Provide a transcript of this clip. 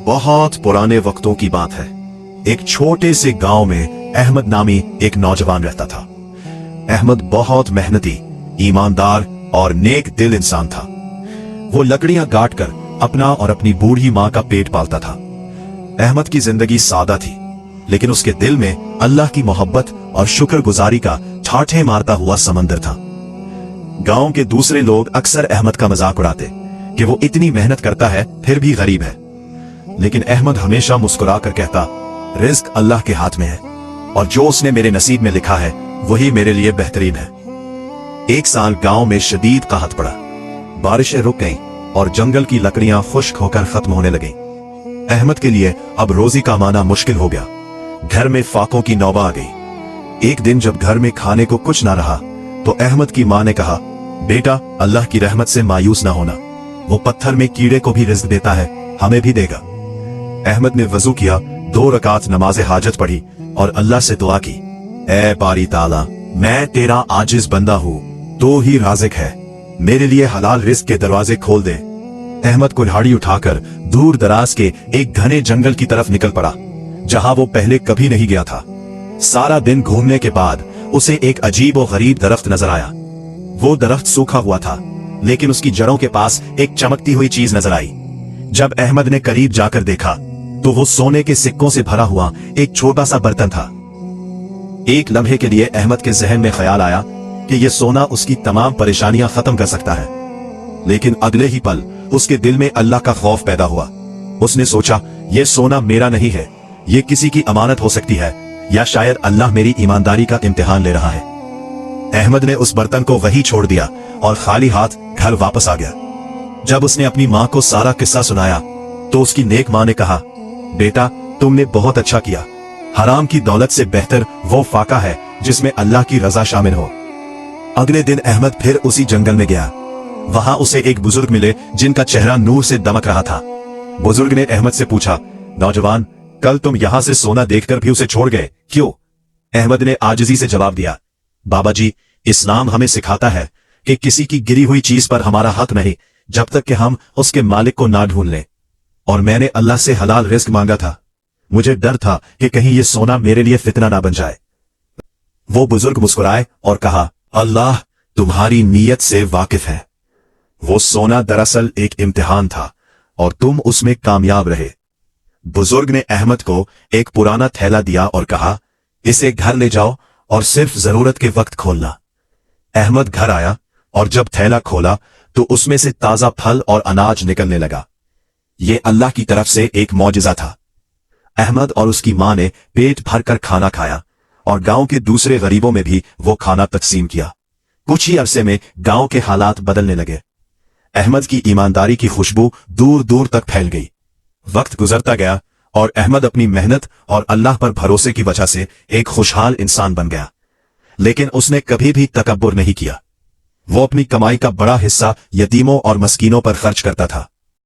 बहुत पुराने वक्तों की बात है। एक छोटे से गांव में अहमद नामी एक नौजवान रहता था। अहमद बहुत मेहनती, ईमानदार और नेक दिल इंसान था। वो लकड़ियां गाड़ कर अपना और अपनी बूढ़ी मां का पेट पालता था। अहमद की जिंदगी सादा थी, लेकिन उसके दिल में अल्लाह की मोहब्बत और शुक्रगुजारी का ठाठे मारता हुआ समंदर था। गांव के दूसरे लोग अक्सर अहमद का मजाक उड़ाते कि वो इतनी मेहनत करता है फिर भी गरीब है, लेकिन अहमद हमेशा मुस्कुरा कर कहता, रिज्क अल्लाह के हाथ में है और जो उसने मेरे नसीब में लिखा है वही मेरे लिए बेहतरीन है। एक साल गांव में शदीद कहत पड़ा। बारिशें रुक गईं और जंगल की लकड़ियां खुश्क होकर खत्म होने लगीं। अहमद के लिए अब रोजी कमाना मुश्किल हो गया। घर में फाकों की नौबत आ गई। एक दिन जब घर में खाने को कुछ ना रहा तो अहमद की मां ने कहा, बेटा, अल्लाह की रहमत से मायूस ना होना, वो पत्थर में कीड़े को भी रिज्क देता है, हमें भी देगा। अहमद ने वजू किया, 2 रकात नमाज हाजत पढ़ी और अल्लाह से दुआ की, ऐ बारी ताला, मैं तेरा आजिज बंदा हूँ, तो ही राज़िक है, मेरे लिए हलाल रिज्क के दरवाजे खोल दे। अहमद कुल्हाड़ी उठाकर दूर दराज के एक घने जंगल की तरफ निकल पड़ा, जहां वो पहले कभी नहीं गया था। सारा दिन घूमने के बाद उसे एक अजीब और गरीब दरख्त नजर आया। वो दरख्त सूखा हुआ था, लेकिन उसकी जड़ों के पास एक चमकती हुई चीज नजर आई। जब अहमद ने करीब जाकर देखा तो वो सोने के सिक्कों से भरा हुआ एक छोटा सा बर्तन था। एक लम्हे के लिए अहमद के जहन में ख्याल आया कि यह सोना उसकी तमाम परेशानियां खत्म कर सकता है, लेकिन अगले ही पल उसके दिल में अल्लाह का खौफ पैदा हुआ। उसने सोचा, यह सोना मेरा नहीं है, यह किसी की अमानत हो सकती है, या शायद अल्लाह मेरी ईमानदारी का इम्तिहान ले रहा है। अहमद ने उस बर्तन को वहीं छोड़ दिया और खाली हाथ घर वापस आ गया। जब उसने अपनी मां को सारा किस्सा सुनाया तो उसकी नेक मां ने कहा, बेटा, तुमने बहुत अच्छा किया, हराम की दौलत से बेहतर वो फाका है जिसमें अल्लाह की रजा शामिल हो। अगले दिन अहमद फिर उसी जंगल में गया। वहां उसे एक बुजुर्ग मिले जिनका चेहरा नूर से दमक रहा था। बुजुर्ग ने अहमद से पूछा, नौजवान, कल तुम यहां से सोना देखकर भी उसे छोड़ गए, क्यों? अहमद ने आजिजी से जवाब दिया, बाबा जी, इस्लाम हमें सिखाता है कि किसी की गिरी हुई चीज पर हमारा हक नहीं जब तक कि हम उसके मालिक को ना ढूंढ लें, और मैंने अल्लाह से हलाल रिज्क मांगा था। मुझे डर था कि कहीं ये सोना मेरे लिए फितना ना बन जाए। वो बुजुर्ग मुस्कुराए और कहा, अल्लाह तुम्हारी नीयत से वाकिफ है। वो सोना दरअसल एक इम्तिहान था और तुम उसमें कामयाब रहे। बुजुर्ग ने अहमद को एक पुराना थैला दिया और कहा, इसे घर ले जाओ और सिर्फ जरूरत के वक्त खोलना। अहमद घर आया और जब थैला खोला तो उसमें से ताजा फल और अनाज निकलने लगा। ये अल्लाह की तरफ से एक मौजिजा था। अहमद और उसकी मां ने पेट भरकर खाना खाया और गांव के दूसरे गरीबों में भी वो खाना तकसीम किया। कुछ ही अरसे में गांव के हालात बदलने लगे। अहमद की ईमानदारी की खुशबू दूर दूर तक फैल गई। वक्त गुजरता गया और अहमद अपनी मेहनत और अल्लाह पर भरोसे की वजह से एक खुशहाल इंसान बन गया, लेकिन उसने कभी भी तकब्बुर नहीं किया। वो अपनी कमाई का बड़ा हिस्सा यतीमों और मस्कीनों पर खर्च करता था।